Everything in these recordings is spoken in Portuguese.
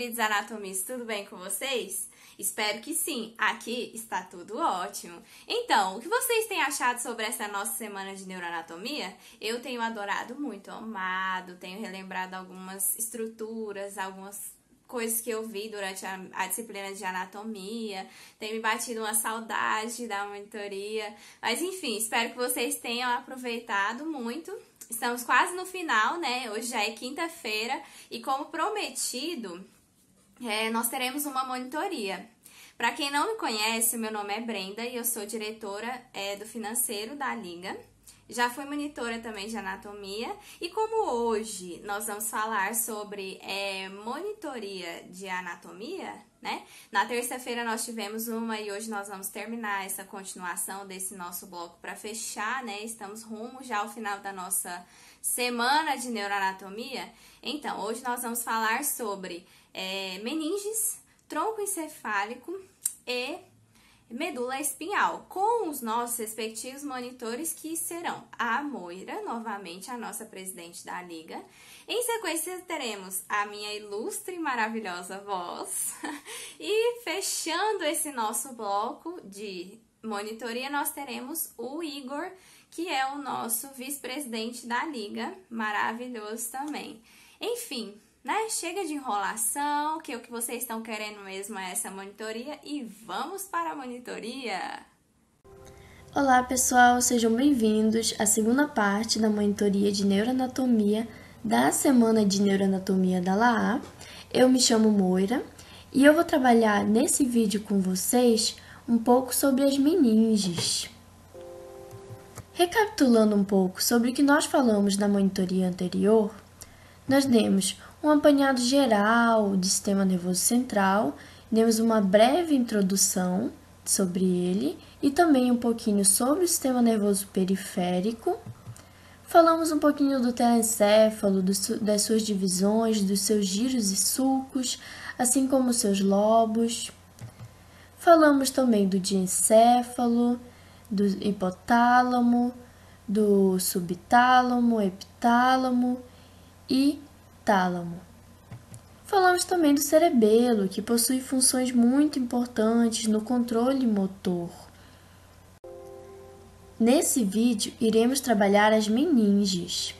queridos anatomistas, tudo bem com vocês? Espero que sim, aqui está tudo ótimo. Então, o que vocês têm achado sobre essa nossa semana de neuroanatomia? Eu tenho adorado muito, amado, tenho relembrado algumas estruturas, algumas coisas que eu vi durante a disciplina de anatomia, tem me batido uma saudade da monitoria, mas enfim, espero que vocês tenham aproveitado muito. Estamos quase no final, né? Hoje já é quinta-feira e como prometido, nós teremos uma monitoria. Para quem não me conhece, o meu nome é Brenda e eu sou diretora do financeiro da Liga. Já fui monitora também de anatomia e como hoje nós vamos falar sobre monitoria de anatomia, né? Na terça-feira nós tivemos uma e hoje nós vamos terminar essa continuação desse nosso bloco para fechar, né? Estamos rumo já ao final da nossa semana de neuroanatomia. Então, hoje nós vamos falar sobre meninges, tronco encefálico e medula espinhal, com os nossos respectivos monitores que serão a Moira, novamente a nossa presidente da Liga. Em sequência teremos a minha ilustre e maravilhosa voz. E fechando esse nosso bloco de monitoria, nós teremos o Igor, que é o nosso vice-presidente da Liga, maravilhoso também. Enfim, né? Chega de enrolação, que o que vocês estão querendo mesmo é essa monitoria e vamos para a monitoria! Olá pessoal, sejam bem-vindos à segunda parte da monitoria de neuroanatomia da semana de neuroanatomia da LAA. Eu me chamo Moira e eu vou trabalhar nesse vídeo com vocês um pouco sobre as meninges. Recapitulando um pouco sobre o que nós falamos na monitoria anterior, nós demos um apanhado geral do sistema nervoso central, demos uma breve introdução sobre ele e também um pouquinho sobre o sistema nervoso periférico. Falamos um pouquinho do telencéfalo, das suas divisões, dos seus giros e sulcos, assim como os seus lobos. Falamos também do diencéfalo, do hipotálamo, do subtálamo, epitálamo e tálamo. Falamos também do cerebelo, que possui funções muito importantes no controle motor. Nesse vídeo, iremos trabalhar as meninges.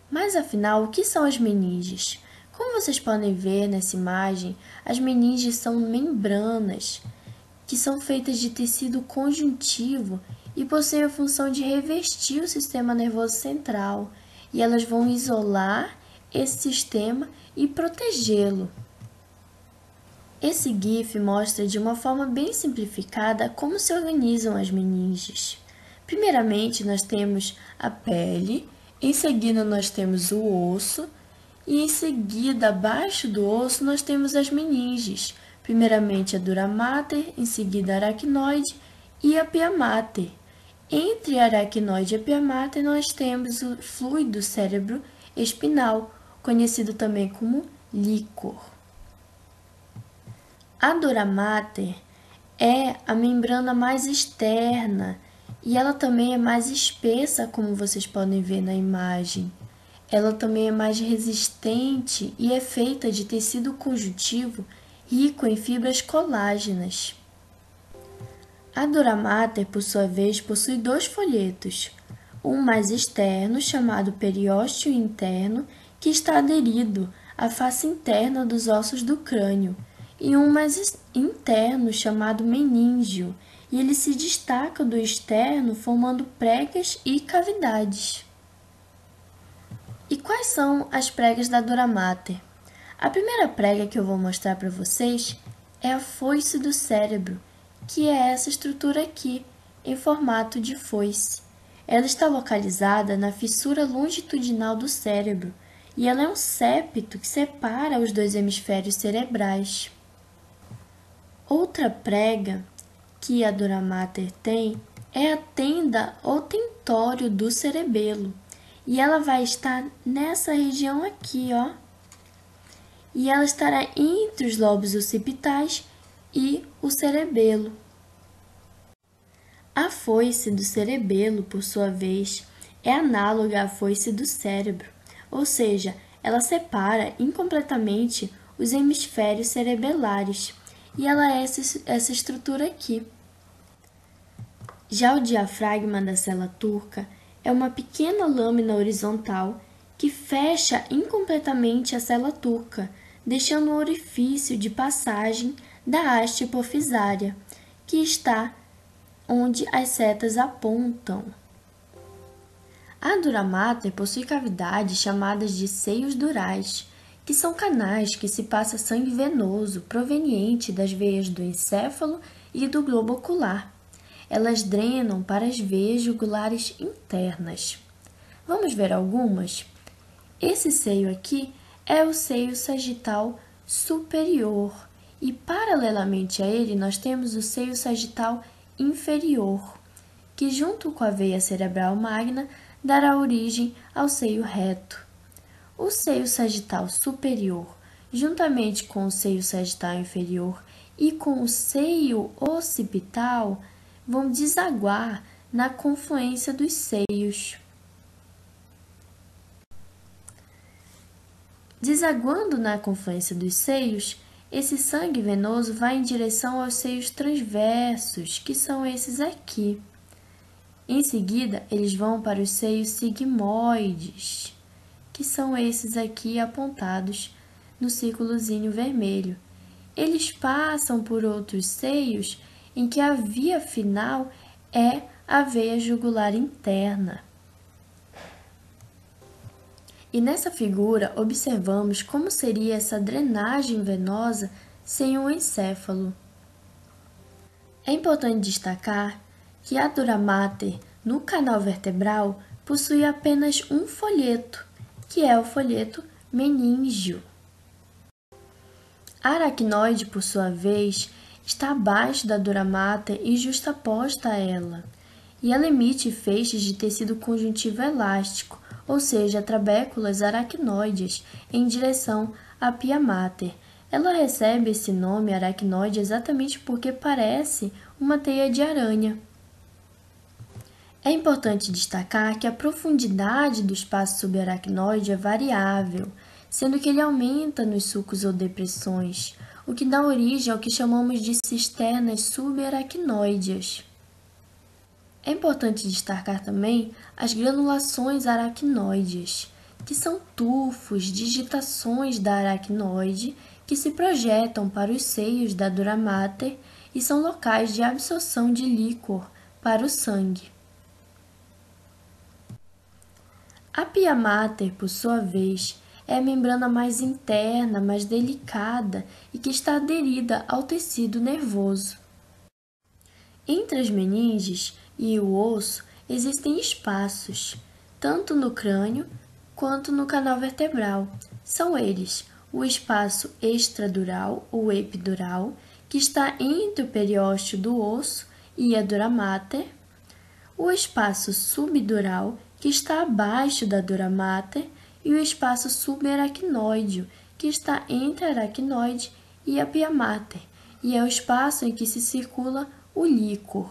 Mas afinal, o que são as meninges? Como vocês podem ver nessa imagem, as meninges são membranas que são feitas de tecido conjuntivo e possuem a função de revestir o sistema nervoso central, e elas vão isolar esse sistema e protegê-lo. Esse GIF mostra de uma forma bem simplificada como se organizam as meninges. Primeiramente, nós temos a pele, em seguida nós temos o osso e em seguida, abaixo do osso, nós temos as meninges. Primeiramente a dura mater, em seguida a aracnoide e a pia mater. Entre a aracnoide e a pia mater, nós temos o fluido cérebro espinal, conhecido também como líquor. A dura mater é a membrana mais externa e ela também é mais espessa, como vocês podem ver na imagem. Ela também é mais resistente e é feita de tecido conjuntivo rico em fibras colágenas. A dura mater, por sua vez, possui dois folhetos, um mais externo, chamado periósteo interno, que está aderido à face interna dos ossos do crânio, e um mais interno, chamado meníngeo, e ele se destaca do externo formando pregas e cavidades. E quais são as pregas da dura mater? A primeira prega que eu vou mostrar para vocês é a foice do cérebro, que é essa estrutura aqui, em formato de foice. Ela está localizada na fissura longitudinal do cérebro e ela é um septo que separa os dois hemisférios cerebrais. Outra prega que a dura mater tem é a tenda ou tentório do cerebelo e ela vai estar nessa região aqui, ó. E ela estará entre os lobos occipitais e o cerebelo. A foice do cerebelo, por sua vez, é análoga à foice do cérebro, ou seja, ela separa incompletamente os hemisférios cerebelares, e ela é essa estrutura aqui. Já o diafragma da célula turca é uma pequena lâmina horizontal que fecha incompletamente a célula turca, deixando um orifício de passagem da haste hipofisária, que está onde as setas apontam. A dura mater possui cavidades chamadas de seios durais, que são canais que se passa sangue venoso proveniente das veias do encéfalo e do globo ocular. Elas drenam para as veias jugulares internas. Vamos ver algumas? Esse seio aqui é o seio sagital superior e, paralelamente a ele, nós temos o seio sagital inferior, que, junto com a veia cerebral magna, dará origem ao seio reto. O seio sagital superior, juntamente com o seio sagital inferior e com o seio occipital, vão desaguar na confluência dos seios. Desaguando na confluência dos seios, esse sangue venoso vai em direção aos seios transversos, que são esses aqui. Em seguida, eles vão para os seios sigmoides, que são esses aqui apontados no círculozinho vermelho. Eles passam por outros seios em que a via final é a veia jugular interna. E nessa figura observamos como seria essa drenagem venosa sem o encéfalo. É importante destacar que a dura mater no canal vertebral possui apenas um folheto, que é o folheto meníngeo. A aracnoide, por sua vez, está abaixo da dura mater e justaposta a ela, e ela emite feixes de tecido conjuntivo elástico, ou seja, trabéculas aracnoides, em direção à pia mater. Ela recebe esse nome aracnoide exatamente porque parece uma teia de aranha. É importante destacar que a profundidade do espaço subaracnoide é variável, sendo que ele aumenta nos sulcos ou depressões, o que dá origem ao que chamamos de cisternas subaracnoideas. É importante destacar também as granulações aracnoides, que são tufos, digitações da aracnoide que se projetam para os seios da dura mater e são locais de absorção de líquor para o sangue. A pia mater, por sua vez, é a membrana mais interna, mais delicada e que está aderida ao tecido nervoso. Entre as meninges e o osso existem espaços, tanto no crânio quanto no canal vertebral. São eles o espaço extradural ou epidural, que está entre o periósteo do osso e a dura mater, o espaço subdural, que está abaixo da dura mater, e o espaço subaracnoide, que está entre a aracnoide e a pia mater, e é o espaço em que se circula o líquor.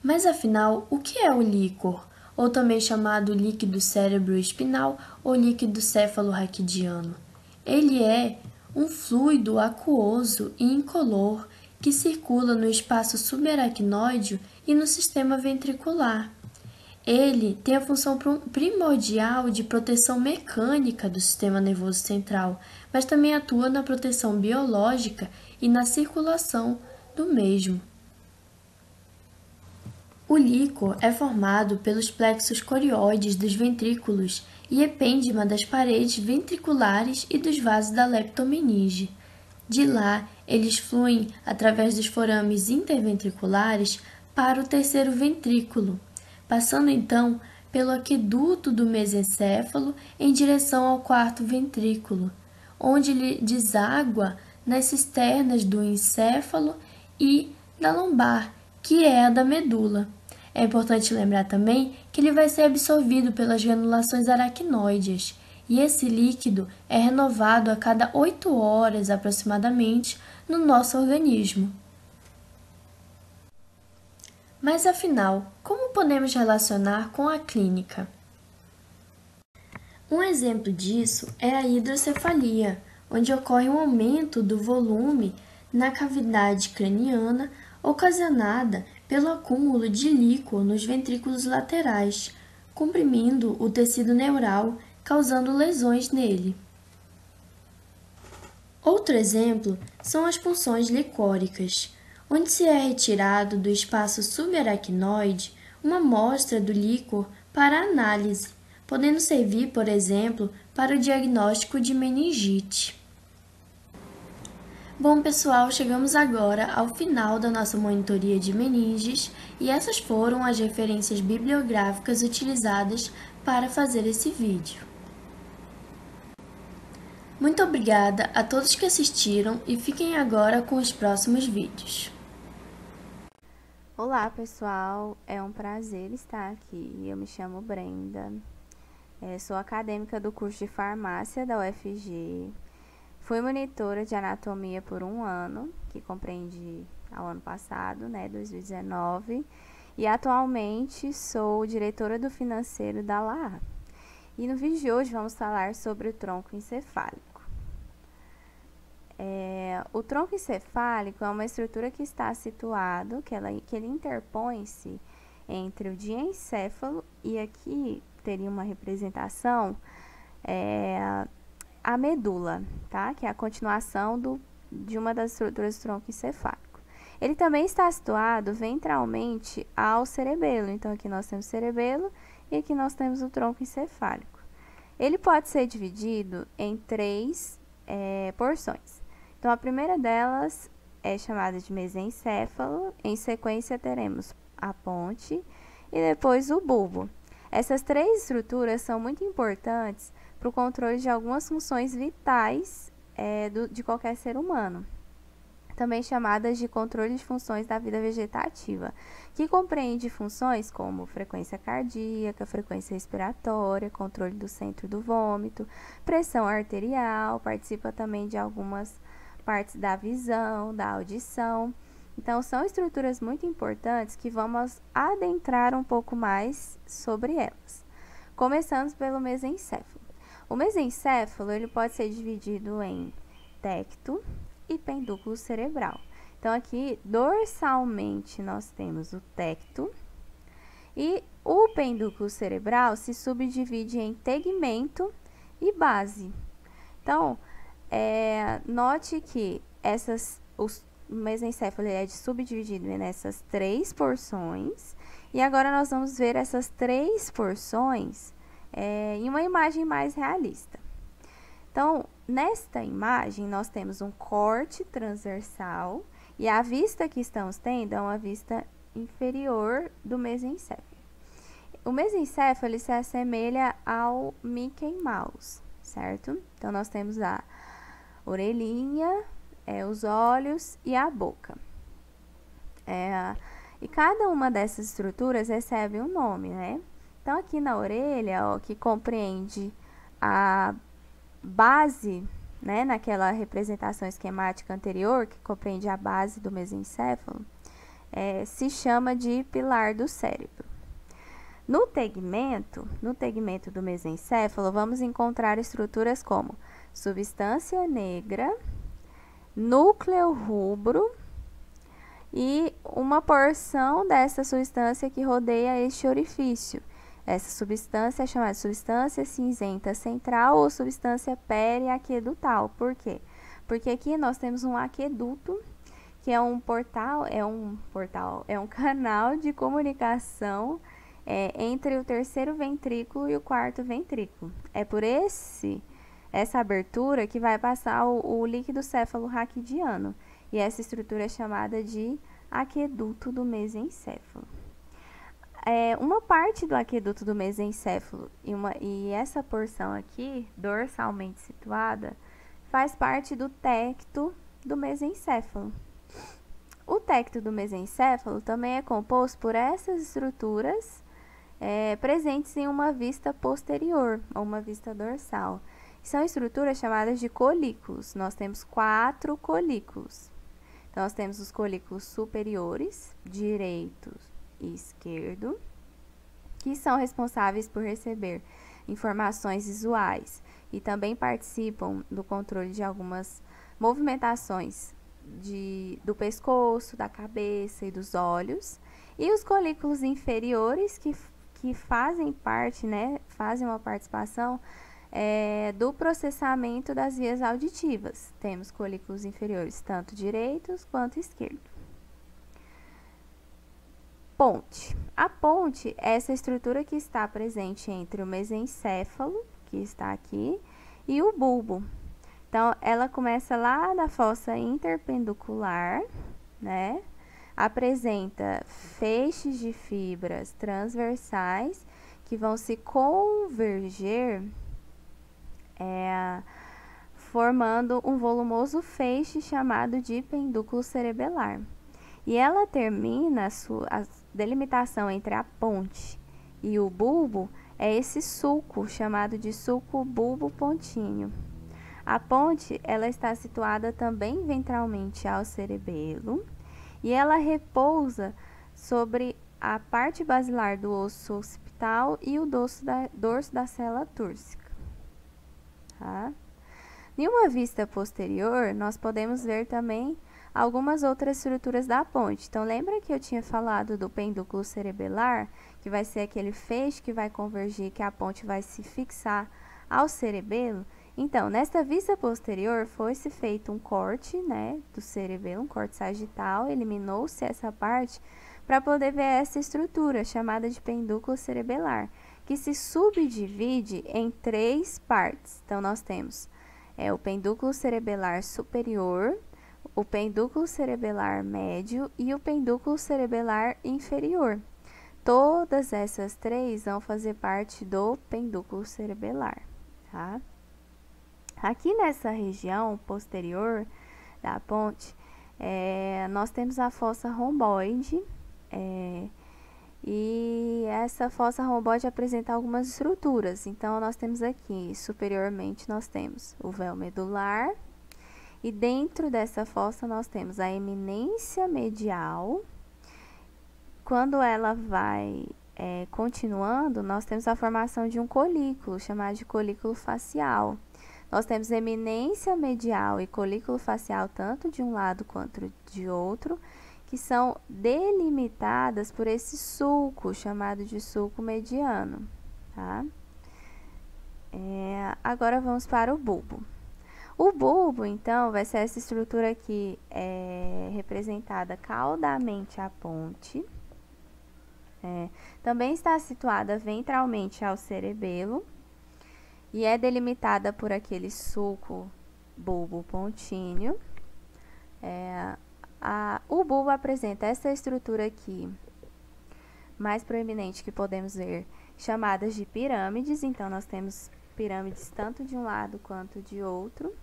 Mas afinal, o que é o líquor, ou também chamado líquido cérebroespinal ou líquido céfalo-raquidiano? Ele é um fluido aquoso e incolor que circula no espaço subaracnoide e no sistema ventricular. Ele tem a função primordial de proteção mecânica do sistema nervoso central, mas também atua na proteção biológica e na circulação do mesmo. O líquor é formado pelos plexos corioides dos ventrículos e epêndima das paredes ventriculares e dos vasos da leptomeninge. De lá, eles fluem através dos forames interventriculares para o terceiro ventrículo, passando então pelo aqueduto do mesencéfalo em direção ao quarto ventrículo, onde ele deságua nas cisternas do encéfalo e da lombar, que é a da medula. É importante lembrar também que ele vai ser absorvido pelas granulações aracnoides, e esse líquido é renovado a cada 8 horas aproximadamente no nosso organismo. Mas afinal, como podemos relacionar com a clínica? Um exemplo disso é a hidrocefalia, onde ocorre um aumento do volume na cavidade craniana ocasionada pelo acúmulo de líquor nos ventrículos laterais, comprimindo o tecido neural, causando lesões nele. Outro exemplo são as punções licóricas, onde se é retirado do espaço subaracnoide uma amostra do líquor para análise, podendo servir, por exemplo, para o diagnóstico de meningite. Bom, pessoal, chegamos agora ao final da nossa monitoria de meninges e essas foram as referências bibliográficas utilizadas para fazer esse vídeo. Muito obrigada a todos que assistiram e fiquem agora com os próximos vídeos. Olá, pessoal, é um prazer estar aqui. Eu me chamo Brenda, sou acadêmica do curso de farmácia da UFG. Fui monitora de anatomia por 1 ano, que compreende ao ano passado, 2019, e atualmente sou diretora do financeiro da LAA. E no vídeo de hoje vamos falar sobre o tronco encefálico. O tronco encefálico é uma estrutura que está situado, que ele interpõe-se entre o diencéfalo e aqui teria uma representação, a medula, tá? Que é a continuação de uma das estruturas do tronco encefálico. Ele também está situado ventralmente ao cerebelo, então aqui nós temos o cerebelo e aqui nós temos o tronco encefálico. Ele pode ser dividido em 3 porções. Então, a primeira delas é chamada de mesencéfalo, em sequência teremos a ponte e depois o bulbo. Essas 3 estruturas são muito importantes para o controle de algumas funções vitais de qualquer ser humano, também chamadas de controle de funções da vida vegetativa, que compreende funções como frequência cardíaca, frequência respiratória, controle do centro do vômito, pressão arterial, participa também de algumas partes da visão, da audição. Então, são estruturas muito importantes que vamos adentrar um pouco mais sobre elas. Começando pelo mesencéfalo. O mesencéfalo ele pode ser dividido em tecto e pendúculo cerebral. Então, aqui, dorsalmente, nós temos o tecto e o pendúculo cerebral se subdivide em tegmento e base. Então, note que o mesencéfalo é subdividido nessas 3 porções e agora nós vamos ver essas 3 porções em uma imagem mais realista. Então, nesta imagem, nós temos um corte transversal e a vista que estamos tendo é uma vista inferior do mesencéfalo. O mesencéfalo ele se assemelha ao Mickey Mouse, certo? Então, nós temos a orelhinha, os olhos e a boca. E cada uma dessas estruturas recebe um nome, né? Então, aqui na orelha, ó, que compreende a base, né, naquela representação esquemática anterior, que compreende a base do mesencéfalo, se chama de pilar do cérebro. No tegmento do mesencéfalo, vamos encontrar estruturas como substância negra, núcleo rubro e uma porção dessa substância que rodeia este orifício. Essa substância é chamada de substância cinzenta central ou substância periaquedutal. Por quê? Porque aqui nós temos um aqueduto, que é um canal de comunicação entre o terceiro ventrículo e o quarto ventrículo. É por essa abertura que vai passar o líquido céfalo-raquidiano. E essa estrutura é chamada de aqueduto do mesencéfalo. Uma parte do aqueduto do mesencéfalo e essa porção aqui, dorsalmente situada, faz parte do tecto do mesencéfalo. O tecto do mesencéfalo também é composto por essas estruturas presentes em uma vista posterior, ou uma vista dorsal. São estruturas chamadas de colículos. Nós temos 4 colículos. Então, nós temos os colículos superiores, direito e esquerdo, que são responsáveis por receber informações visuais e também participam do controle de algumas movimentações do pescoço, da cabeça e dos olhos. E os colículos inferiores que fazem parte, né, fazem uma participação do processamento das vias auditivas. Temos colículos inferiores tanto direitos quanto esquerdos. Ponte. A ponte é essa estrutura que está presente entre o mesencéfalo, que está aqui, e o bulbo. Então, ela começa lá na fossa interpenducular, né? Apresenta feixes de fibras transversais que vão se converger, formando um volumoso feixe chamado de pendúculo cerebelar. E ela termina a delimitação entre a ponte e o bulbo é esse sulco chamado de sulco bulbo-pontíneo. A ponte, ela está situada também ventralmente ao cerebelo e ela repousa sobre a parte basilar do osso occipital e o dorso da célula túrcica. Tá? Em uma vista posterior, nós podemos ver também algumas outras estruturas da ponte. Então, lembra que eu tinha falado do pendúculo cerebelar, que vai ser aquele feixe que vai convergir, que a ponte vai se fixar ao cerebelo? Então, nesta vista posterior, foi-se feito um corte, né, do cerebelo, um corte sagital, eliminou-se essa parte para poder ver essa estrutura, chamada de pendúculo cerebelar, que se subdivide em 3 partes. Então, nós temos o pendúculo cerebelar superior, o pendúculo cerebelar médio e o pendúculo cerebelar inferior. Todas essas 3 vão fazer parte do pendúculo cerebelar, tá? Aqui nessa região posterior da ponte, nós temos a fossa romboide, e essa fossa romboide apresenta algumas estruturas. Então, nós temos aqui, superiormente, nós temos o véu medular, e dentro dessa fossa nós temos a eminência medial. Quando ela vai continuando, nós temos a formação de um colículo, chamado de colículo facial. Nós temos eminência medial e colículo facial, tanto de um lado quanto de outro, que são delimitadas por esse sulco, chamado de sulco mediano. Tá? Agora vamos para o bulbo. O bulbo, então, vai ser essa estrutura aqui, representada caudamente à ponte. Também está situada ventralmente ao cerebelo e é delimitada por aquele sulco bulbo-pontíneo. O bulbo apresenta essa estrutura aqui, mais proeminente que podemos ver, chamadas de pirâmides. Então, nós temos pirâmides tanto de um lado quanto de outro.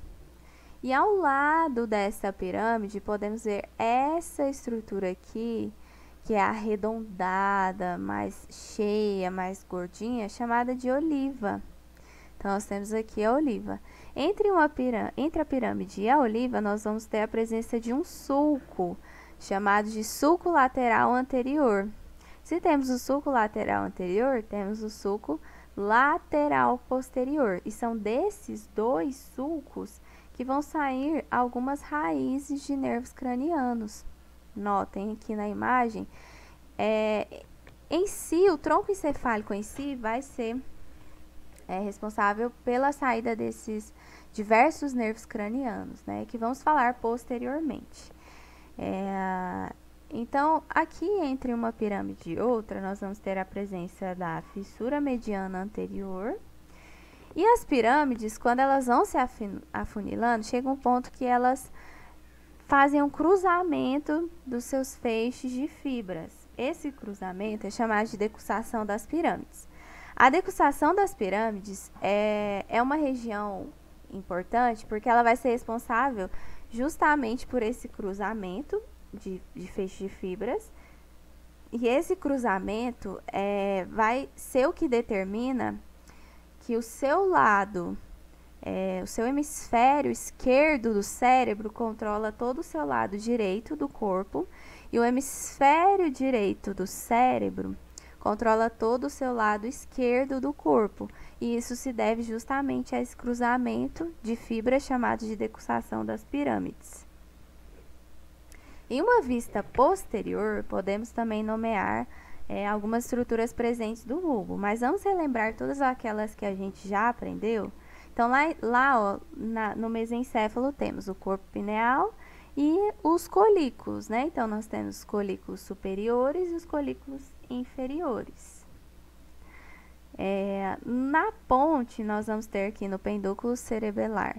E ao lado dessa pirâmide, podemos ver essa estrutura aqui, que é arredondada, mais cheia, mais gordinha, chamada de oliva. Então, nós temos aqui a oliva. Entre a pirâmide e a oliva, nós vamos ter a presença de um sulco, chamado de sulco lateral anterior. Se temos o sulco lateral anterior, temos o sulco lateral posterior. E são desses 2 sulcos que vão sair algumas raízes de nervos cranianos. Notem aqui na imagem, em si, o tronco encefálico em si vai ser responsável pela saída desses diversos nervos cranianos, né, que vamos falar posteriormente. Então, aqui entre uma pirâmide e outra, nós vamos ter a presença da fissura mediana anterior. E as pirâmides, quando elas vão se afunilando, chega um ponto que elas fazem um cruzamento dos seus feixes de fibras. Esse cruzamento é chamado de decussação das pirâmides. A decussação das pirâmides é uma região importante porque ela vai ser responsável justamente por esse cruzamento de feixes de fibras. E esse cruzamento vai ser o que determina que o seu lado, o seu hemisfério esquerdo do cérebro controla todo o seu lado direito do corpo e o hemisfério direito do cérebro controla todo o seu lado esquerdo do corpo, e isso se deve justamente a esse cruzamento de fibras chamado de decussação das pirâmides. Em uma vista posterior, podemos também nomear algumas estruturas presentes do bulbo, mas vamos relembrar todas aquelas que a gente já aprendeu. Então, no mesencéfalo temos o corpo pineal e os colículos, né? Então, nós temos os colículos superiores e os colículos inferiores. Na ponte, nós vamos ter aqui no pendúculo cerebelar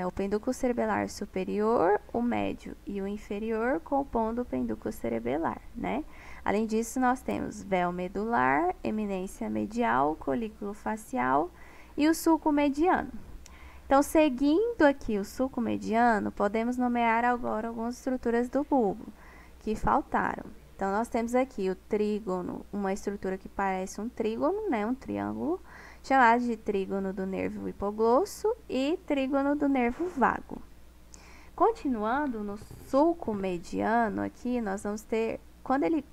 o pendúculo cerebelar superior, o médio e o inferior compondo o pendúculo cerebelar, né? Além disso, nós temos véu medular, eminência medial, colículo facial e o sulco mediano. Então, seguindo aqui o sulco mediano, podemos nomear agora algumas estruturas do bulbo que faltaram. Então, nós temos aqui o trígono, uma estrutura que parece um trígono, né, um triângulo, chamado de trígono do nervo hipoglosso e trígono do nervo vago. Continuando no sulco mediano aqui, nós vamos ter, quando ele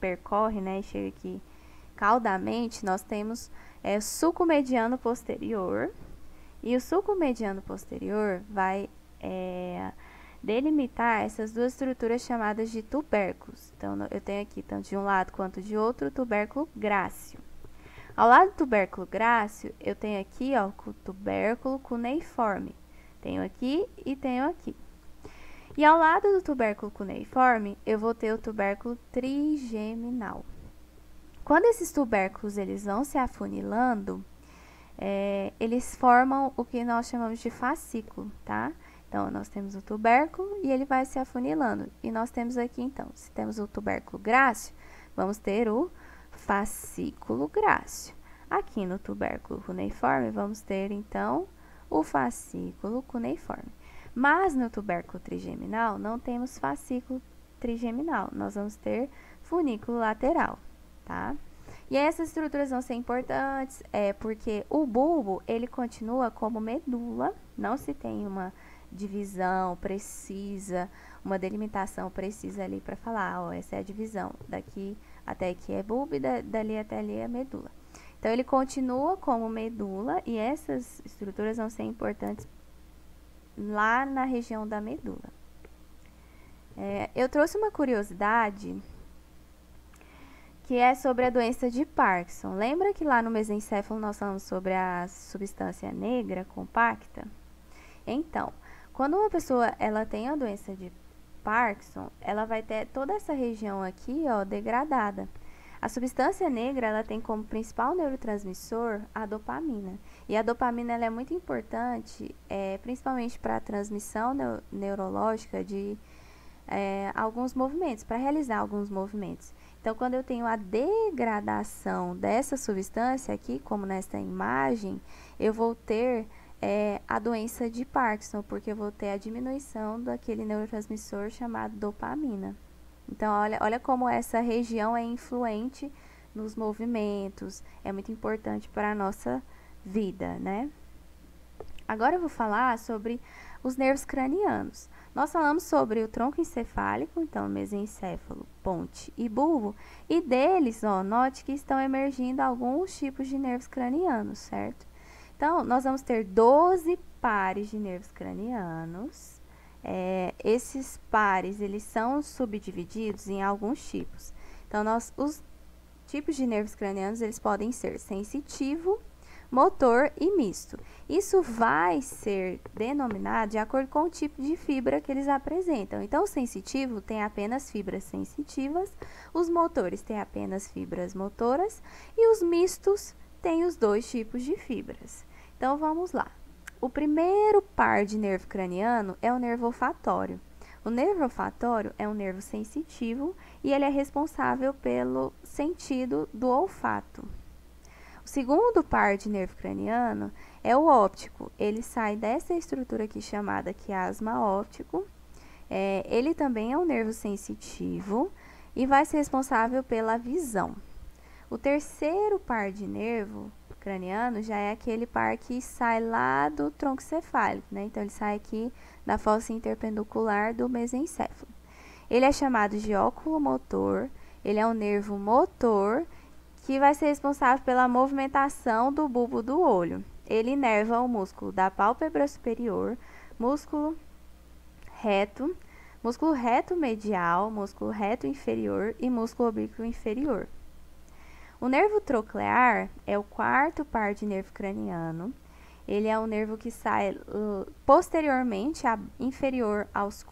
percorre, né, chega aqui caudamente, nós temos sulco mediano posterior, e o sulco mediano posterior vai delimitar essas duas estruturas chamadas de tubérculos. Então, eu tenho aqui, tanto de um lado quanto de outro, o tubérculo grácil. Ao lado do tubérculo grácil, eu tenho aqui, ó, o tubérculo cuneiforme. Tenho aqui e tenho aqui. E ao lado do tubérculo cuneiforme, eu vou ter o tubérculo trigeminal. Quando esses tubérculos eles vão se afunilando, eles formam o que nós chamamos de fascículo, tá? Então, nós temos o tubérculo e ele vai se afunilando. E nós temos aqui, então, se temos o tubérculo grácil, vamos ter o fascículo grácil. Aqui no tubérculo cuneiforme, vamos ter, então, o fascículo cuneiforme. Mas no tubérculo trigeminal, não temos fascículo trigeminal, nós vamos ter funículo lateral, tá? E essas estruturas vão ser importantes, porque o bulbo, ele continua como medula, não se tem uma divisão precisa, uma delimitação precisa ali para falar, ó, essa é a divisão, daqui até aqui é bulbo e dali até ali é medula. Então, ele continua como medula e essas estruturas vão ser importantes lá na região da medula. Eu trouxe uma curiosidade que é sobre a doença de Parkinson. Lembra que lá no mesencéfalo nós falamos sobre a substância negra compacta? Então, quando uma pessoa ela tem a doença de Parkinson, ela vai ter toda essa região aqui, ó, degradada. A substância negra, ela tem como principal neurotransmissor a dopamina. E a dopamina ela é muito importante, principalmente para a transmissão neurológica de alguns movimentos, para realizar alguns movimentos. Então, quando eu tenho a degradação dessa substância aqui, como nesta imagem, eu vou ter a doença de Parkinson, porque eu vou ter a diminuição daquele neurotransmissor chamado dopamina. Então, olha como essa região é influente nos movimentos, é muito importante para a nossa vida, né? Agora eu vou falar sobre os nervos cranianos. Nós falamos sobre o tronco encefálico, então mesencéfalo, ponte e bulbo, e deles, ó, note que estão emergindo alguns tipos de nervos cranianos, certo? Então, nós vamos ter 12 pares de nervos cranianos. Esses pares, eles são subdivididos em alguns tipos. Então, os tipos de nervos cranianos, eles podem ser sensitivo, motor e misto. Isso vai ser denominado de acordo com o tipo de fibra que eles apresentam. Então, o sensitivo tem apenas fibras sensitivas, os motores têm apenas fibras motoras e os mistos têm os dois tipos de fibras. Então, vamos lá. O primeiro par de nervo craniano é o nervo olfatório. O nervo olfatório é um nervo sensitivo e ele é responsável pelo sentido do olfato. O segundo par de nervo craniano é o óptico. Ele sai dessa estrutura aqui chamada quiasma óptico. Ele também é um nervo sensitivo e vai ser responsável pela visão. O terceiro par de nervo craniano já é aquele par que sai lá do tronco cefálico, né? Então, ele sai aqui da fossa interpenducular do mesencéfalo. Ele é chamado de oculomotor ele é um nervo motor que vai ser responsável pela movimentação do bulbo do olho. Ele inerva o músculo da pálpebra superior, músculo reto medial, músculo reto inferior e músculo oblíquo inferior. O nervo troclear é o quarto par de nervo craniano. Ele é um nervo que sai posteriormente, inferior aos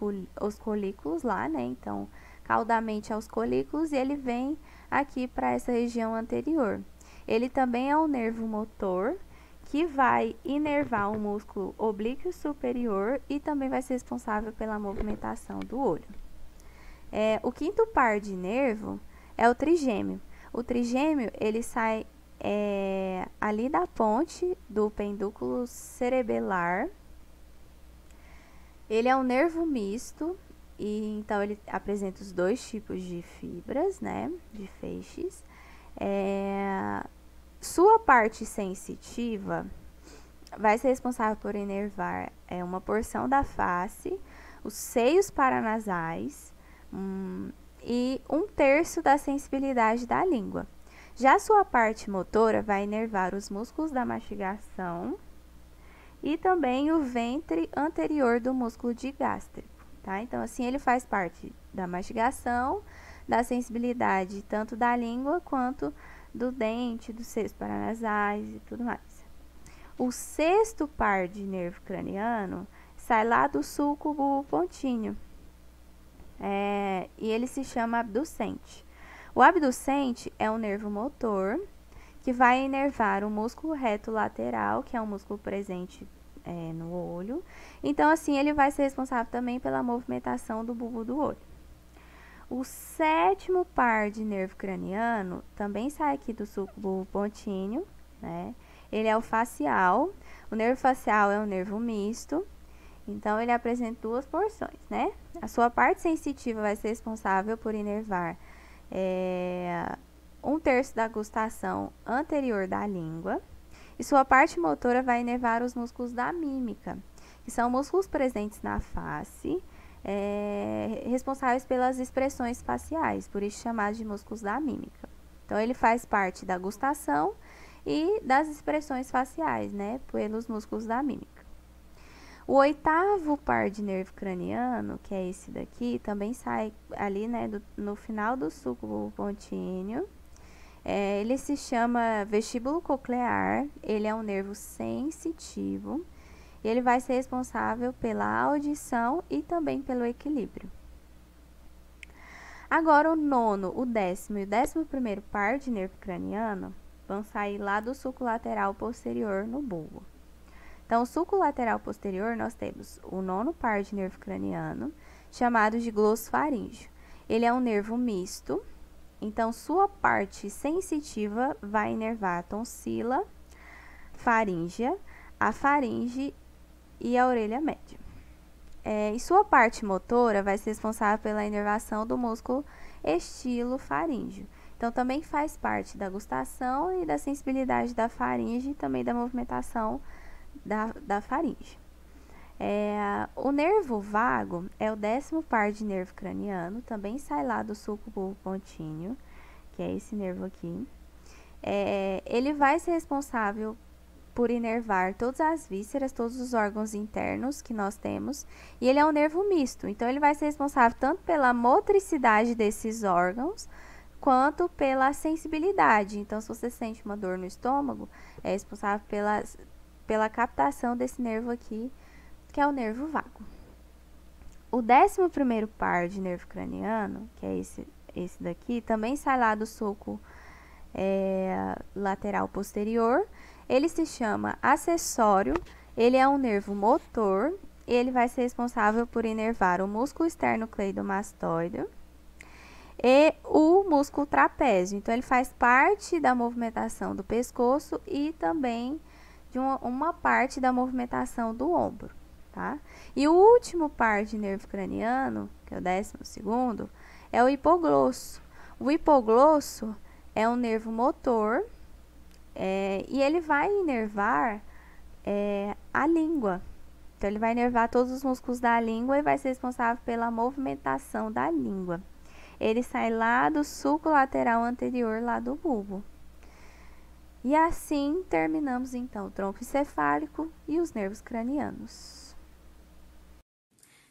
colículos lá, né? Então, caudamente aos colículos, e ele vem aqui para essa região anterior. Ele também é um nervo motor que vai inervar o músculo oblíquo superior e também vai ser responsável pela movimentação do olho. O quinto par de nervo é o trigêmeo. O trigêmeo, ele sai ali da ponte do pendúculo cerebelar. Ele é um nervo misto, e então ele apresenta os dois tipos de fibras, né, de feixes. Sua parte sensitiva vai ser responsável por inervar uma porção da face, os seios paranasais e 1/3 da sensibilidade da língua. Já sua parte motora vai inervar os músculos da mastigação e também o ventre anterior do músculo digástrico, tá? Então, assim, ele faz parte da mastigação, da sensibilidade tanto da língua quanto do dente, dos seios paranasais e tudo mais. O sexto par de nervo craniano sai lá do sulco bulbopontíneo, e ele se chama abducente. O abducente é um nervo motor que vai inervar o músculo reto lateral, que é um músculo presente no olho. Então, assim, ele vai ser responsável também pela movimentação do bulbo do olho. O sétimo par de nervo craniano também sai aqui do sulco bulbopontíneo, né? Ele é o facial. O nervo facial é um nervo misto, então ele apresenta duas porções, né? A sua parte sensitiva vai ser responsável por inervar 1/3 da gustação anterior da língua, e sua parte motora vai inervar os músculos da mímica, que são músculos presentes na face, responsáveis pelas expressões faciais, por isso chamados de músculos da mímica. Então, ele faz parte da gustação e das expressões faciais, né, pelos músculos da mímica. O oitavo par de nervo craniano, que é esse daqui, também sai ali, né, no final do sulco bulbopontíneo. Ele se chama vestíbulo coclear, ele é um nervo sensitivo, e ele vai ser responsável pela audição e também pelo equilíbrio. Agora, o nono, o décimo e o 11º par de nervo craniano vão sair lá do sulco lateral posterior no bulbo. Então, o sulco lateral posterior, nós temos o nono par de nervo craniano, chamado de glossofaríngeo. Ele é um nervo misto, então sua parte sensitiva vai inervar a tonsila, faríngea, a faringe e a orelha média. E sua parte motora vai ser responsável pela inervação do músculo estilofaríngeo. Então, também faz parte da gustação e da sensibilidade da faringe e também da movimentação da faringe. O nervo vago é o 10º par de nervo craniano, também sai lá do sulco bulbopontíneo, que é esse nervo aqui. Ele vai ser responsável por inervar todas as vísceras, todos os órgãos internos que nós temos, e ele é um nervo misto, então ele vai ser responsável tanto pela motricidade desses órgãos, quanto pela sensibilidade. Então, se você sente uma dor no estômago, é responsável pela captação desse nervo aqui, que é o nervo vago. O 11º par de nervo craniano, que é esse daqui, também sai lá do sulco lateral posterior. Ele se chama acessório, ele é um nervo motor, ele vai ser responsável por inervar o músculo esternocleidomastoide e o músculo trapézio. Então, ele faz parte da movimentação do pescoço e também de uma parte da movimentação do ombro, tá? E o último par de nervo craniano, que é o 12º, é o hipoglosso. O hipoglosso é um nervo motor, e ele vai inervar a língua. Então, ele vai inervar todos os músculos da língua e vai ser responsável pela movimentação da língua. ele sai lá do sulco lateral anterior, lá do bulbo. E assim terminamos então o tronco encefálico e os nervos cranianos.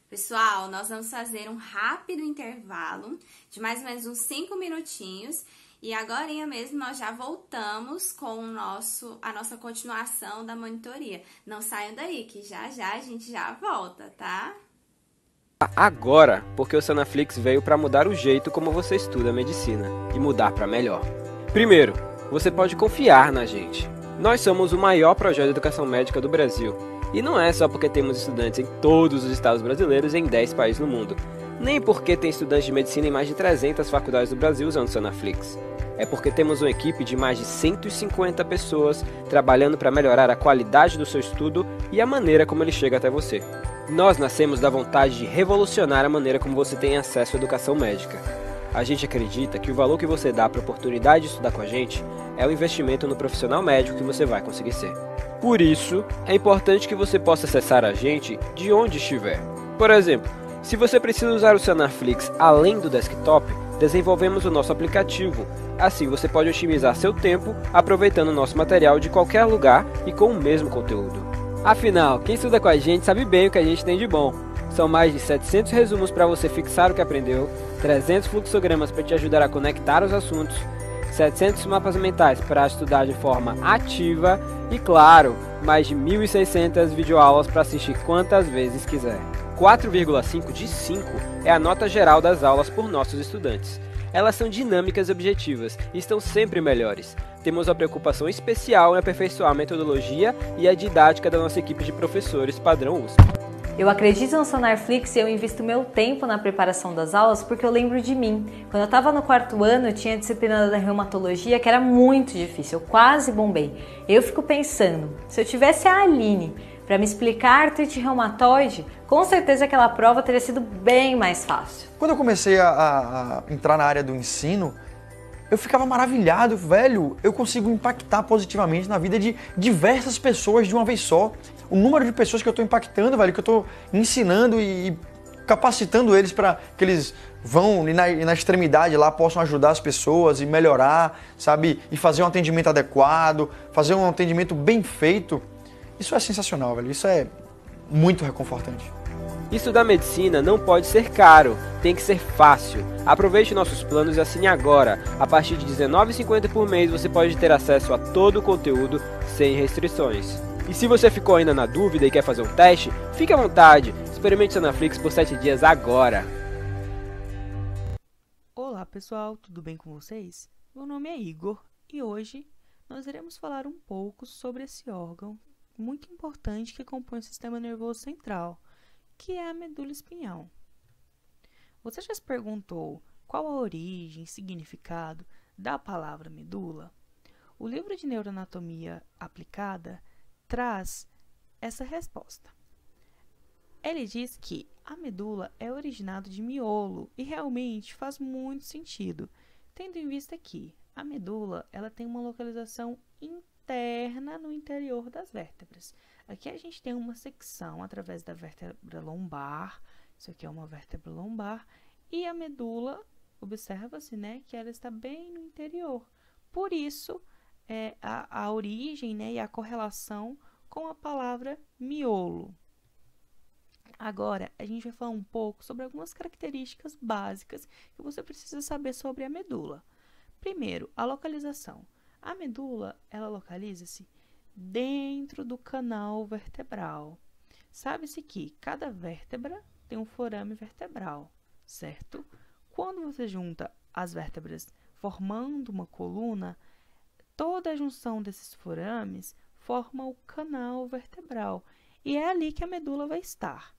Pessoal, nós vamos fazer um rápido intervalo de mais ou menos uns 5 minutinhos. E agorinha mesmo nós já voltamos com a nossa continuação da monitoria. Não saiam daí, que já a gente já volta, tá? Agora, porque o Sanaflix veio para mudar o jeito como você estuda medicina e mudar para melhor. Primeiro, você pode confiar na gente. Nós somos o maior projeto de educação médica do Brasil. E não é só porque temos estudantes em todos os estados brasileiros e em 10 países no mundo. Nem porque tem estudantes de medicina em mais de 300 faculdades do Brasil usando o Sanaflix. É porque temos uma equipe de mais de 150 pessoas trabalhando para melhorar a qualidade do seu estudo e a maneira como ele chega até você. Nós nascemos da vontade de revolucionar a maneira como você tem acesso à educação médica. A gente acredita que o valor que você dá para a oportunidade de estudar com a gente é o investimento no profissional médico que você vai conseguir ser. Por isso, é importante que você possa acessar a gente de onde estiver. Por exemplo, se você precisa usar o Sanaflix além do desktop, desenvolvemos o nosso aplicativo. Assim você pode otimizar seu tempo aproveitando o nosso material de qualquer lugar e com o mesmo conteúdo. Afinal, quem estuda com a gente sabe bem o que a gente tem de bom. São mais de 700 resumos para você fixar o que aprendeu, 300 fluxogramas para te ajudar a conectar os assuntos, 700 mapas mentais para estudar de forma ativa e, claro, mais de 1.600 videoaulas para assistir quantas vezes quiser. 4,5 de 5 é a nota geral das aulas por nossos estudantes. Elas são dinâmicas e objetivas e estão sempre melhores. Temos uma preocupação especial em aperfeiçoar a metodologia e a didática da nossa equipe de professores padrão USP. Eu acredito no Sanaflix e eu invisto meu tempo na preparação das aulas porque eu lembro de mim. Quando eu estava no 4º ano, eu tinha a disciplina da reumatologia que era muito difícil, eu quase bombei. Eu fico pensando, se eu tivesse a Aline para me explicar artrite reumatoide, com certeza aquela prova teria sido bem mais fácil. Quando eu comecei a entrar na área do ensino, eu ficava maravilhado, velho, eu consigo impactar positivamente na vida de diversas pessoas de uma vez só. O número de pessoas que eu estou impactando, velho, que eu estou ensinando e capacitando eles para que eles vão e na extremidade lá possam ajudar as pessoas e melhorar, sabe? E fazer um atendimento adequado, fazer um atendimento bem feito. Isso é sensacional, velho. Isso é muito reconfortante. Estudar medicina não pode ser caro, tem que ser fácil. Aproveite nossos planos e assine agora. A partir de R$19,50 por mês você pode ter acesso a todo o conteúdo sem restrições. E se você ficou ainda na dúvida e quer fazer um teste, fique à vontade. Experimente o Sanaflix por 7 dias agora. Olá pessoal, tudo bem com vocês? Meu nome é Igor e hoje nós iremos falar um pouco sobre esse órgão muito importante que compõe o sistema nervoso central, que é a medula espinhal. Você já se perguntou qual a origem e significado da palavra medula? O livro de neuroanatomia aplicada traz essa resposta. Ele diz que a medula é originada de miolo e realmente faz muito sentido, tendo em vista que a medula ela tem uma localização interna no interior das vértebras. Aqui a gente tem uma secção através da vértebra lombar, isso aqui é uma vértebra lombar, e a medula, observa-se, né, que ela está bem no interior. Por isso, a origem, né, e a correlação com a palavra miolo. Agora, a gente vai falar um pouco sobre algumas características básicas que você precisa saber sobre a medula. Primeiro, a localização. A medula, ela localiza-se dentro do canal vertebral. Sabe-se que cada vértebra tem um forame vertebral, certo? Quando você junta as vértebras formando uma coluna, toda a junção desses forames forma o canal vertebral e é ali que a medula vai estar.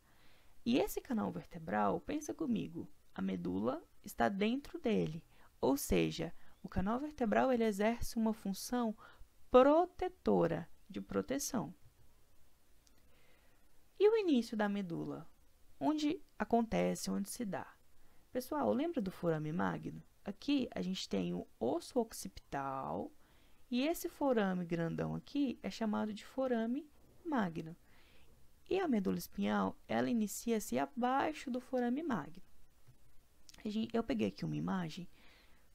E esse canal vertebral, pensa comigo, a medula está dentro dele, ou seja, o canal vertebral ele exerce uma função protetora, de proteção. E o início da medula? Onde acontece, onde se dá? Pessoal, lembra do forame magno? Aqui a gente tem o osso occipital e esse forame grandão aqui é chamado de forame magno. E a medula espinhal, ela inicia-se abaixo do forame magno. Eu peguei aqui uma imagem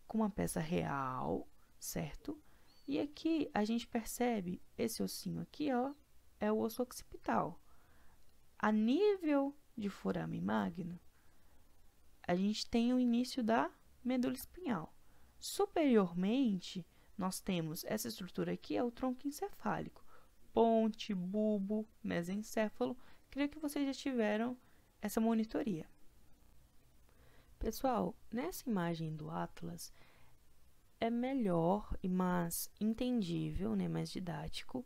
com uma peça real, certo? E aqui a gente percebe esse ossinho aqui, ó, é o osso occipital. A nível de forame magno, a gente tem o início da medula espinhal. Superiormente, nós temos essa estrutura aqui, é o tronco encefálico. Ponte, bulbo, mesencéfalo. Creio que vocês já tiveram essa monitoria. Pessoal, nessa imagem do Atlas, é melhor e mais entendível, né, mais didático,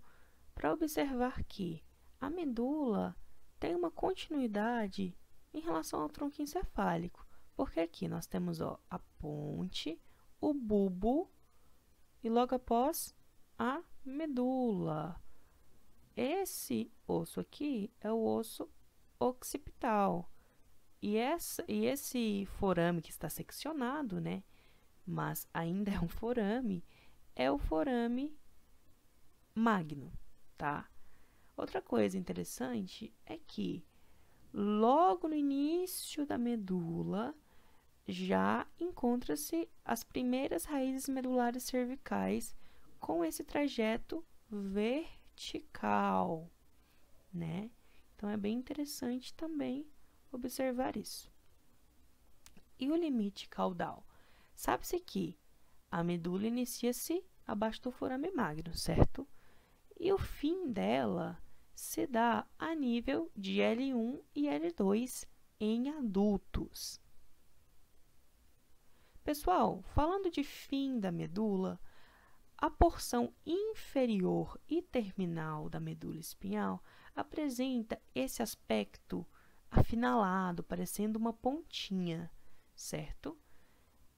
para observar que a medula tem uma continuidade em relação ao tronco encefálico, porque aqui nós temos, ó, a ponte, o bulbo e logo após a medula. Esse osso aqui é o osso occipital. E esse forame que está seccionado, né, mas ainda é um forame, é o forame magno, tá? Outra coisa interessante é que logo no início da medula já encontra-se as primeiras raízes medulares cervicais com esse trajeto vertical, né? Então é bem interessante também observar isso. E o limite caudal? Sabe-se que a medula inicia-se abaixo do forame magno, certo? E o fim dela se dá a nível de L1 e L2 em adultos. Pessoal, falando de fim da medula, a porção inferior e terminal da medula espinhal apresenta esse aspecto afinalado, parecendo uma pontinha, certo?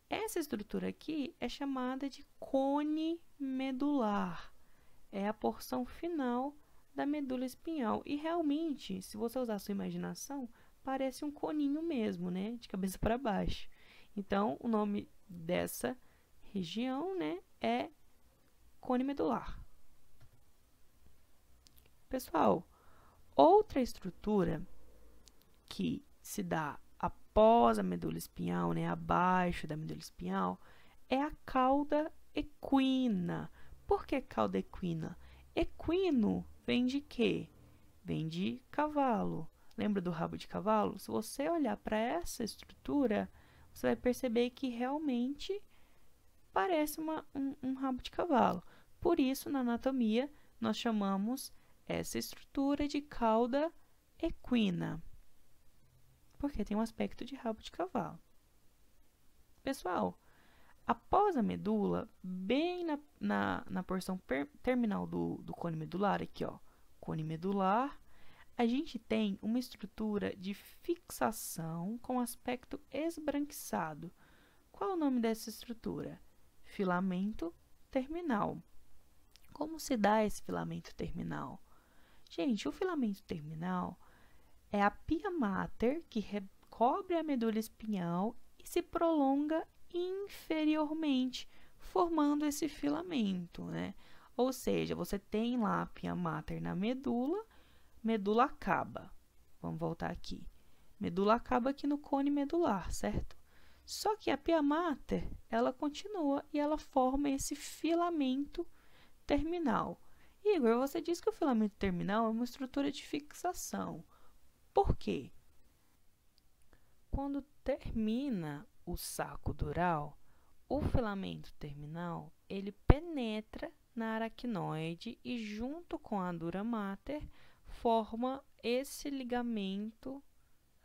Essa estrutura aqui é chamada de cone medular. É a porção final da medula espinhal. E realmente, se você usar a sua imaginação, parece um coninho mesmo, né? De cabeça para baixo. Então, o nome dessa região, né, é cone medular. Pessoal, outra estrutura que se dá após a medula espinhal, né, abaixo da medula espinhal, é a cauda equina. Por que cauda equina? Equino vem de quê? Vem de cavalo. Lembra do rabo de cavalo? Se você olhar para essa estrutura, você vai perceber que realmente parece um rabo de cavalo. Por isso, na anatomia, nós chamamos essa estrutura de cauda equina, porque tem um aspecto de rabo de cavalo. Pessoal, após a medula, bem na porção terminal do cone medular, aqui ó, cone medular, a gente tem uma estrutura de fixação com aspecto esbranquiçado. Qual é o nome dessa estrutura? Filamento terminal. Como se dá esse filamento terminal? Gente, o filamento terminal é a pia mater que recobre a medula espinhal e se prolonga inferiormente, formando esse filamento, né? Ou seja, você tem lá a pia mater na medula, medula acaba. Vamos voltar aqui. Medula acaba aqui no cone medular, certo? Só que a pia mater, ela continua e ela forma esse filamento terminal. Igor, você disse que o filamento terminal é uma estrutura de fixação. Por quê? Quando termina o saco dural, o filamento terminal, ele penetra na aracnoide e junto com a dura mater forma esse ligamento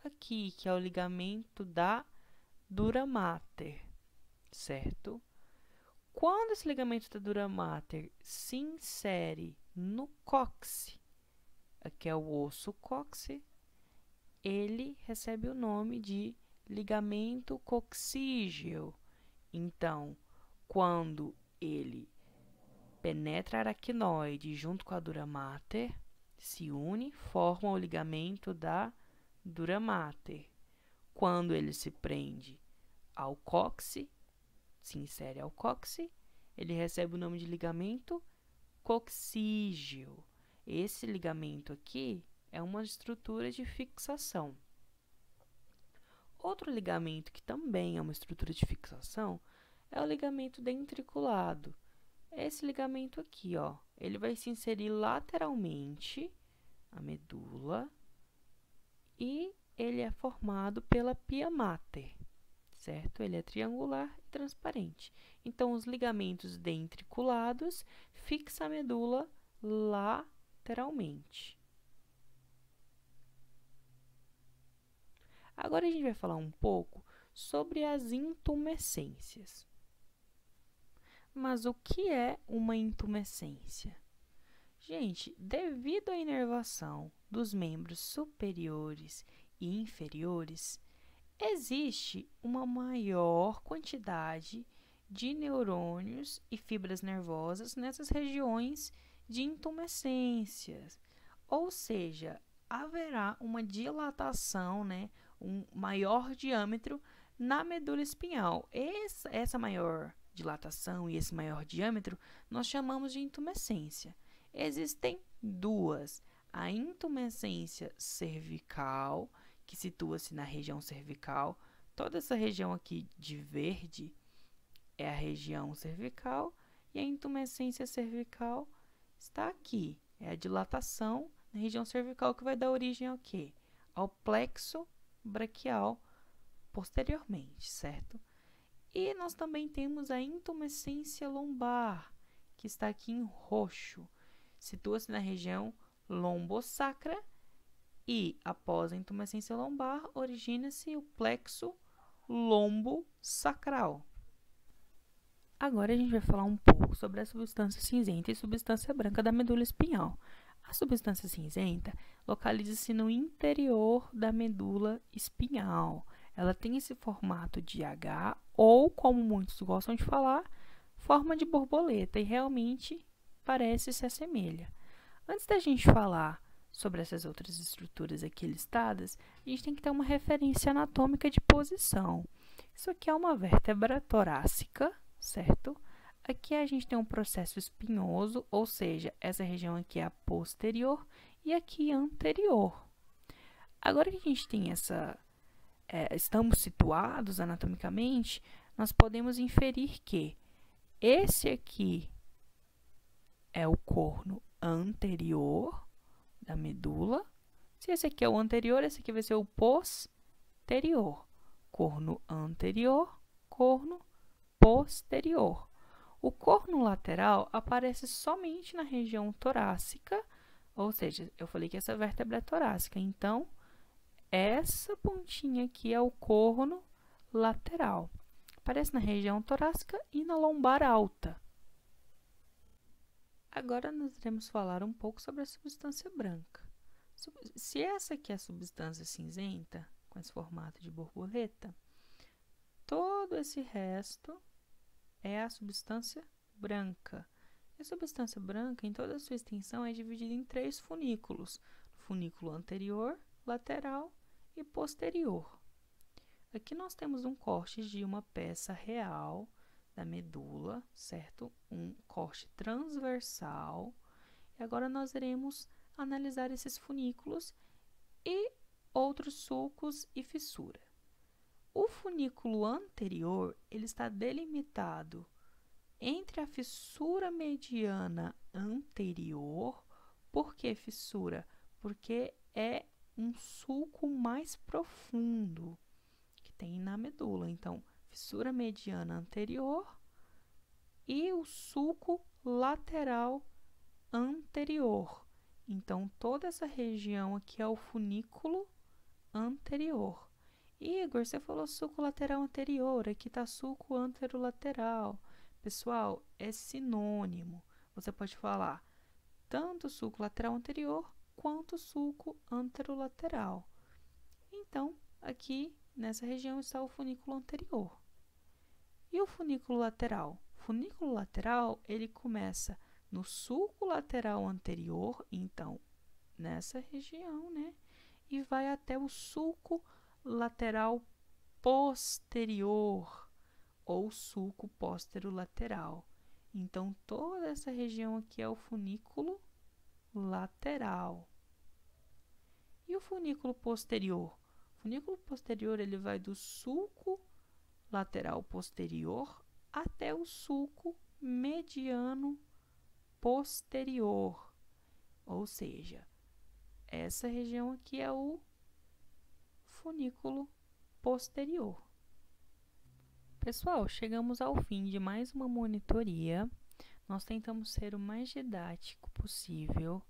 aqui, que é o ligamento da dura mater, certo? Quando esse ligamento da dura mater se insere no cóccix, aqui é o osso cóccix, ele recebe o nome de ligamento coccígeo. Então, quando ele penetra a aracnoide junto com a dura mater, se une, forma o ligamento da dura mater. Quando ele se prende ao cóccix, se insere ao cóccix, ele recebe o nome de ligamento coccígeo. Esse ligamento aqui é uma estrutura de fixação. Outro ligamento que também é uma estrutura de fixação é o ligamento dentriculado. Esse ligamento aqui, ó, ele vai se inserir lateralmente à medula e ele é formado pela pia mater, certo? Ele é triangular e transparente. Então, os ligamentos dentriculados fixam a medula lateralmente. Agora a gente vai falar um pouco sobre as intumescências. Mas o que é uma intumescência? Gente, devido à inervação dos membros superiores e inferiores, existe uma maior quantidade de neurônios e fibras nervosas nessas regiões de intumescências. Ou seja, haverá uma dilatação, né, um maior diâmetro na medula espinhal. Essa maior dilatação e esse maior diâmetro nós chamamos de intumescência. Existem duas: a intumescência cervical, que situa-se na região cervical. Toda essa região aqui de verde é a região cervical, e a intumescência cervical está aqui. É a dilatação na região cervical que vai dar origem ao quê? Ao plexo braquial posteriormente, certo? E nós também temos a intumescência lombar, que está aqui em roxo. Situa-se na região lombosacra e, após a intumescência lombar, origina-se o plexo lombosacral. Agora a gente vai falar um pouco sobre a substância cinzenta e substância branca da medula espinhal. A substância cinzenta localiza-se no interior da medula espinhal. Ela tem esse formato de H ou, como muitos gostam de falar, forma de borboleta, e realmente parece se assemelha. Antes da gente falar sobre essas outras estruturas aqui listadas, a gente tem que ter uma referência anatômica de posição. Isso aqui é uma vértebra torácica, certo? Aqui a gente tem um processo espinhoso, ou seja, essa região aqui é a posterior e aqui anterior. Agora que a gente tem estamos situados anatomicamente, nós podemos inferir que esse aqui é o corno anterior da medula. Se esse aqui é o anterior, esse aqui vai ser o posterior. Corno anterior, corno posterior. O corno lateral aparece somente na região torácica, ou seja, eu falei que essa vértebra é torácica, então essa pontinha aqui é o corno lateral. Aparece na região torácica e na lombar alta. Agora nós iremos falar um pouco sobre a substância branca. Se essa aqui é a substância cinzenta, com esse formato de borboleta, todo esse resto é a substância branca. A substância branca, em toda a sua extensão, é dividida em 3 funículos: funículo anterior, lateral e posterior. Aqui nós temos um corte de uma peça real da medula, certo? Um corte transversal. E agora nós iremos analisar esses funículos e outros sulcos e fissura. O funículo anterior, ele está delimitado entre a fissura mediana anterior. Por que fissura? Porque é um sulco mais profundo que tem na medula. Então, fissura mediana anterior e o sulco lateral anterior. Então, toda essa região aqui é o funículo anterior. Igor, você falou sulco lateral anterior, aqui está sulco anterolateral. Pessoal, é sinônimo. Você pode falar tanto sulco lateral anterior quanto sulco anterolateral. Então, aqui nessa região está o funículo anterior. E o funículo lateral? O funículo lateral, ele começa no sulco lateral anterior, então, nessa região, né? E vai até o sulco lateral posterior, ou sulco posterolateral. Então, toda essa região aqui é o funículo lateral. E o funículo posterior? O funículo posterior ele vai do sulco lateral posterior até o sulco mediano posterior. Ou seja, essa região aqui é o funículo posterior. Pessoal, chegamos ao fim de mais uma monitoria. Nós tentamos ser o mais didático possível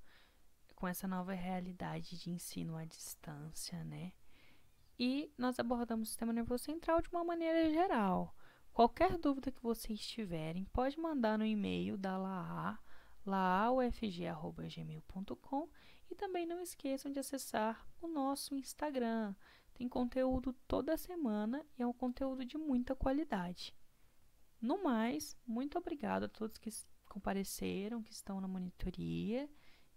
com essa nova realidade de ensino à distância, né? E nós abordamos o sistema nervoso central de uma maneira geral. Qualquer dúvida que vocês tiverem, pode mandar no e-mail da laaufg@gmail.com, e também não esqueçam de acessar o nosso Instagram. Tem conteúdo toda semana e é um conteúdo de muita qualidade. No mais, muito obrigada a todos que compareceram, que estão na monitoria,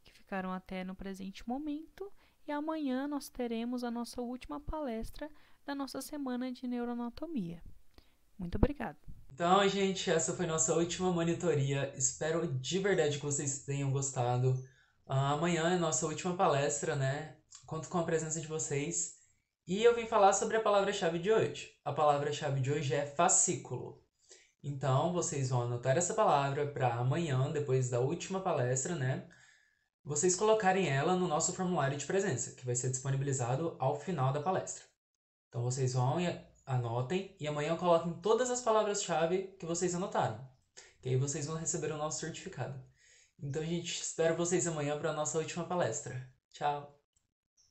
que ficaram até no presente momento. E amanhã nós teremos a nossa última palestra da nossa semana de neuroanatomia. Muito obrigada. Então, gente, essa foi nossa última monitoria. Espero de verdade que vocês tenham gostado. Amanhã é nossa última palestra, né? Conto com a presença de vocês. E eu vim falar sobre a palavra-chave de hoje. A palavra-chave de hoje é fascículo. Então, vocês vão anotar essa palavra para amanhã, depois da última palestra, né? Vocês colocarem ela no nosso formulário de presença, que vai ser disponibilizado ao final da palestra. Então, vocês vão e anotem, e amanhã coloquem todas as palavras-chave que vocês anotaram. Que aí vocês vão receber o nosso certificado. Então, gente, espero vocês amanhã para a nossa última palestra. Tchau!